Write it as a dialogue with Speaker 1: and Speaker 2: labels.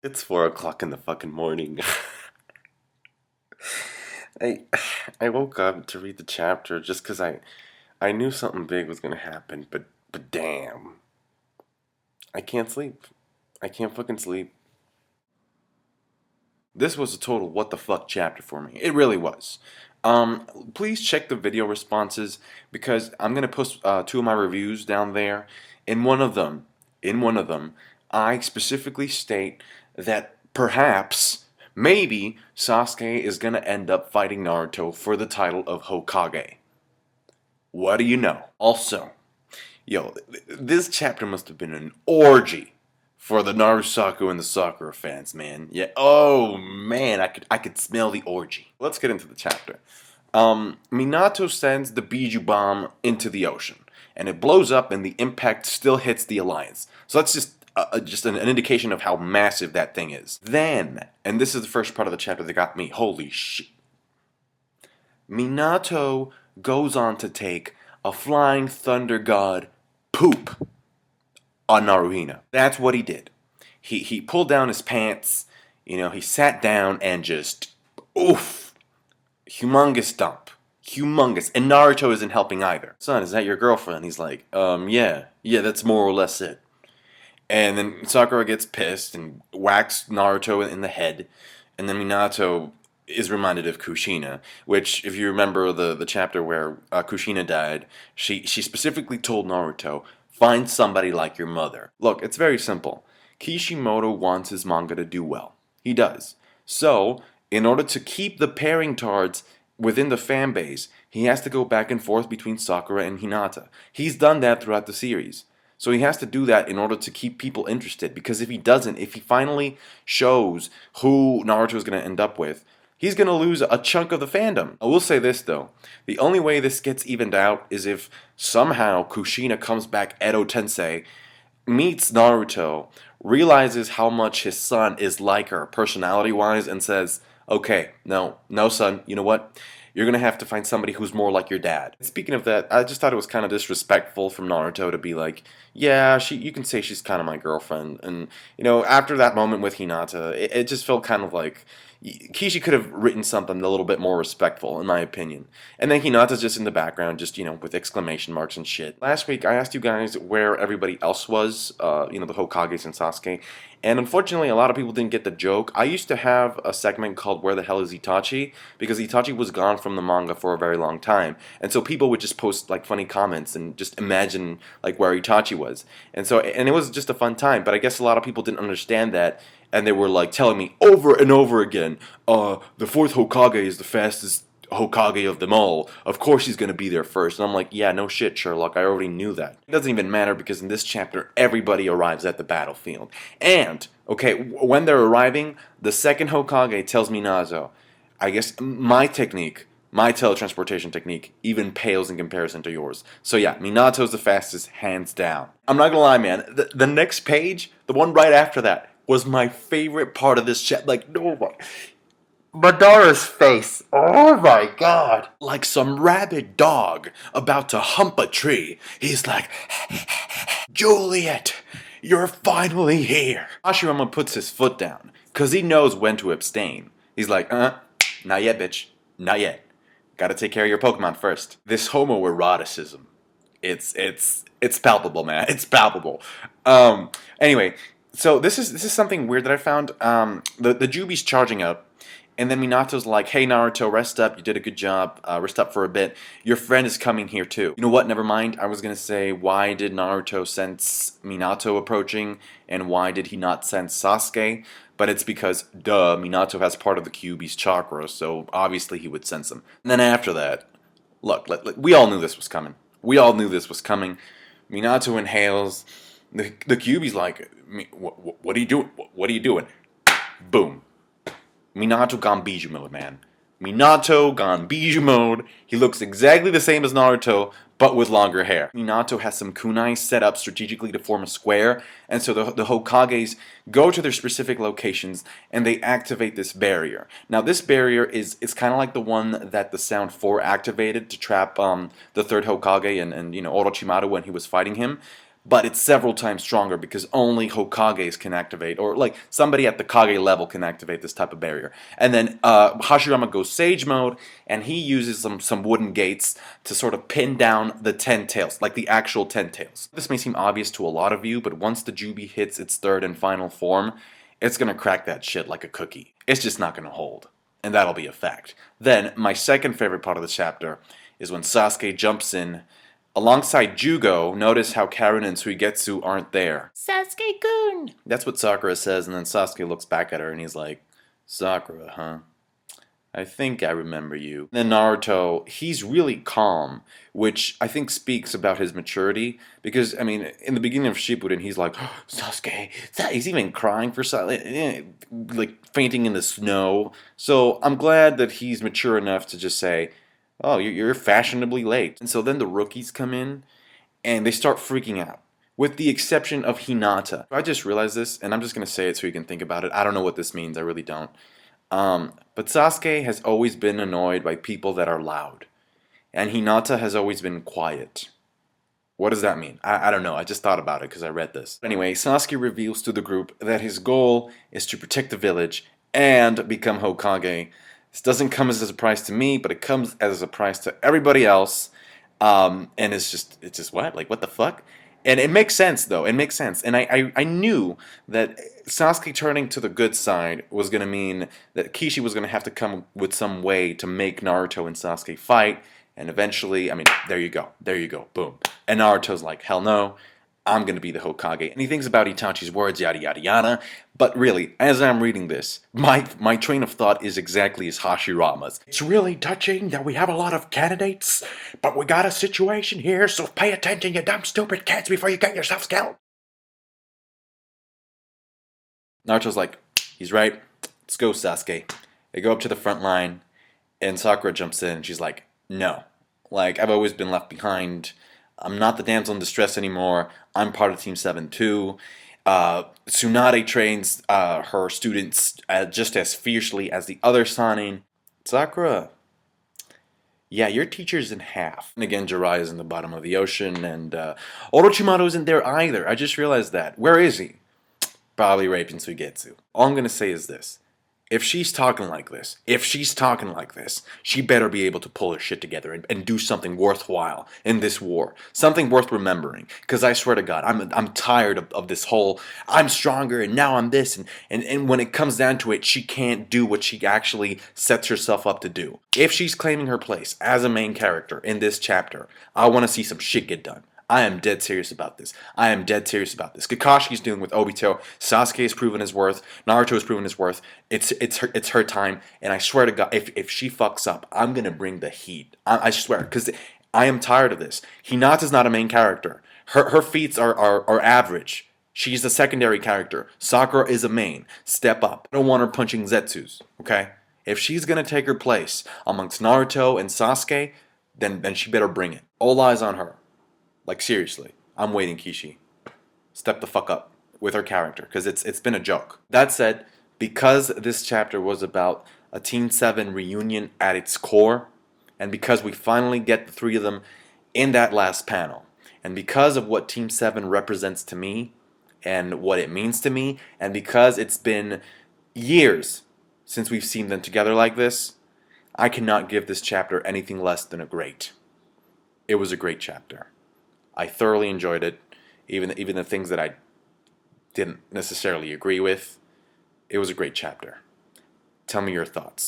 Speaker 1: It's 4 o'clock in the fucking morning. I I woke up to read the chapter just because I knew something big was gonna happen, but damn, I can't sleep. I can't fucking sleep. This was a total what the fuck chapter for me. It really was. Please check the video responses because I'm gonna post two of my reviews down there. In one of them, in one of them, I specifically state that perhaps, maybe, Sasuke is gonna end up fighting Naruto for the title of Hokage. What do you know? Also, yo, this chapter must have been an orgy for the Narusaku and the Sakura fans, man. Yeah. Oh man, I could smell the orgy. Let's get into the chapter. Minato sends the Bijuu bomb into the ocean, and it blows up, and the impact still hits the Alliance. So that's just an indication of how massive that thing is. Then, and this is the first part of the chapter that got me. Holy shit! Minato goes on to take a flying thunder god poop on Naruhina. That's what he did. He pulled down his pants, he sat down and just oof, humongous dump. Humongous. And Naruto isn't helping either. Son, is that your girlfriend? He's like, yeah, that's more or less it. And then Sakura gets pissed and whacks Naruto in the head. And then Minato is reminded of Kushina, which, if you remember the chapter where Kushina died, she specifically told Naruto, find somebody like your mother. Look, it's very simple. Kishimoto wants his manga to do well. He does. So, in order to keep the pairing cards within the fan base, he has to go back and forth between Sakura and Hinata. He's done that throughout the series. So he has to do that in order to keep people interested, because if he doesn't, if he finally shows who Naruto is going to end up with, he's going to lose a chunk of the fandom. I will say this though, the only way this gets evened out is if somehow Kushina comes back Edo Tensei, meets Naruto, realizes how much his son is like her personality-wise, and says, okay, no son, you know what? You're gonna have to find somebody who's more like your dad. Speaking of that, I just thought it was kind of disrespectful from Naruto to be like, yeah, you can say she's kind of my girlfriend. And, after that moment with Hinata, it just felt kind of like, Kishi could have written something a little bit more respectful, in my opinion. And then Hinata's just in the background, just, with exclamation marks and shit. Last week, I asked you guys where everybody else was, the Hokages and Sasuke. And unfortunately, a lot of people didn't get the joke. I used to have a segment called Where the Hell is Itachi? Because Itachi was gone from the manga for a very long time. And so people would just post like funny comments and just imagine like where Itachi was. And it was just a fun time. But I guess a lot of people didn't understand that. And they were like telling me over and over again, the fourth Hokage is the fastest Hokage of them all. Of course he's going to be there first. And I'm like, yeah, no shit, Sherlock. I already knew that. It doesn't even matter because in this chapter, everybody arrives at the battlefield. And, okay, when they're arriving, the second Hokage tells Minato, I guess my technique, my teletransportation technique, even pales in comparison to yours. So yeah, Minato's the fastest, hands down. I'm not gonna lie, man. The next page, the one right after that, was my favorite part of this chapter. Like, no, Madara's face. Oh my god. Like some rabid dog about to hump a tree. He's like, Juliet, you're finally here. Hashirama puts his foot down, because he knows when to abstain. He's like, not yet, bitch. Not yet. Gotta take care of your Pokemon first. This homoeroticism. It's palpable, man. It's palpable. Anyway, so this is something weird that I found. The Jubi's charging up. And then Minato's like, hey Naruto, rest up, you did a good job, rest up for a bit. Your friend is coming here too. You know what, never mind, I was gonna say, why did Naruto sense Minato approaching, and why did he not sense Sasuke? But it's because, duh, Minato has part of the Kyuubi's chakra, so obviously he would sense him. And then after that, look, we all knew this was coming. We all knew this was coming. Minato inhales, the Kyuubi's like, what are you doing? What are you doing? Boom. Minato gone Bijuu mode, man. Minato gone Bijuu mode. He looks exactly the same as Naruto, but with longer hair. Minato has some kunai set up strategically to form a square, and so the Hokages go to their specific locations, and they activate this barrier. Now, this barrier is kind of like the one that the Sound 4 activated to trap the third Hokage and Orochimaru when he was fighting him. but it's several times stronger because only Hokages can activate, or like somebody at the Kage level can activate this type of barrier. And then Hashirama goes Sage mode, and he uses some wooden gates to sort of pin down the 10 tails, like the actual 10 tails. This may seem obvious to a lot of you, but once the Jubi hits its third and final form, it's gonna crack that shit like a cookie. It's just not gonna hold. And that'll be a fact. Then, my second favorite part of the chapter is when Sasuke jumps in alongside Jugo. Notice how Karen and Suigetsu aren't there. Sasuke-kun! That's what Sakura says, and then Sasuke looks back at her and he's like, Sakura, huh? I think I remember you. Then Naruto, he's really calm, which I think speaks about his maturity. Because, I mean, in the beginning of Shippuden, he's like, oh, Sasuke, he's even crying for like fainting in the snow. So I'm glad that he's mature enough to just say, oh, you're fashionably late. And so then the rookies come in, and they start freaking out. With the exception of Hinata. I just realized this, and I'm just going to say it so you can think about it. I don't know what this means, I really don't. But Sasuke has always been annoyed by people that are loud. And Hinata has always been quiet. What does that mean? I don't know. I just thought about it because I read this. Anyway, Sasuke reveals to the group that his goal is to protect the village and become Hokage. This doesn't come as a surprise to me, but it comes as a surprise to everybody else. And it's just what? Like, what the fuck? And it makes sense, though. It makes sense. And I knew that Sasuke turning to the good side was going to mean that Kishi was going to have to come with some way to make Naruto and Sasuke fight. And eventually, I mean, there you go. There you go. Boom. And Naruto's like, hell no. I'm going to be the Hokage. And he thinks about Itachi's words, yada, yada, yada. But really, as I'm reading this, my train of thought is exactly as Hashirama's. It's really touching that we have a lot of candidates, but we got a situation here, so pay attention, you dumb, stupid kids, before you get yourselves killed. Naruto's like, he's right. Let's go, Sasuke. They go up to the front line, and Sakura jumps in, and she's like, no. Like, I've always been left behind. I'm not the damsel in distress anymore. I'm part of Team 7 too. Tsunade trains her students just as fiercely as the other Sanin. Sakura, yeah, your teacher's in half. And again, Jiraiya's in the bottom of the ocean, and Orochimaru isn't there either. I just realized that. Where is he? Probably raping Suigetsu. All I'm going to say is this. If she's talking like this, she better be able to pull her shit together and do something worthwhile in this war. Something worth remembering. Because I swear to God, I'm tired of this whole, I'm stronger and now I'm this. And when it comes down to it, she can't do what she actually sets herself up to do. If she's claiming her place as a main character in this chapter, I want to see some shit get done. I am dead serious about this. Kakashi's doing with Obito. Sasuke has proven his worth. Naruto has proven his worth. It's her time. And I swear to God, if she fucks up, I'm going to bring the heat. I swear. Because I am tired of this. Hinata's not a main character. Her feats are average. She's a secondary character. Sakura is a main. Step up. I don't want her punching Zetsus. Okay? If she's going to take her place amongst Naruto and Sasuke, then she better bring it. All eyes on her. Like, seriously, I'm waiting, Kishi. Step the fuck up with her character, because it's been a joke. That said, because this chapter was about a Team 7 reunion at its core, and because we finally get the three of them in that last panel, and because of what Team 7 represents to me, and what it means to me, and because it's been years since we've seen them together like this, I cannot give this chapter anything less than a great. It was a great chapter. I thoroughly enjoyed it, even the things that I didn't necessarily agree with. It was a great chapter. Tell me your thoughts.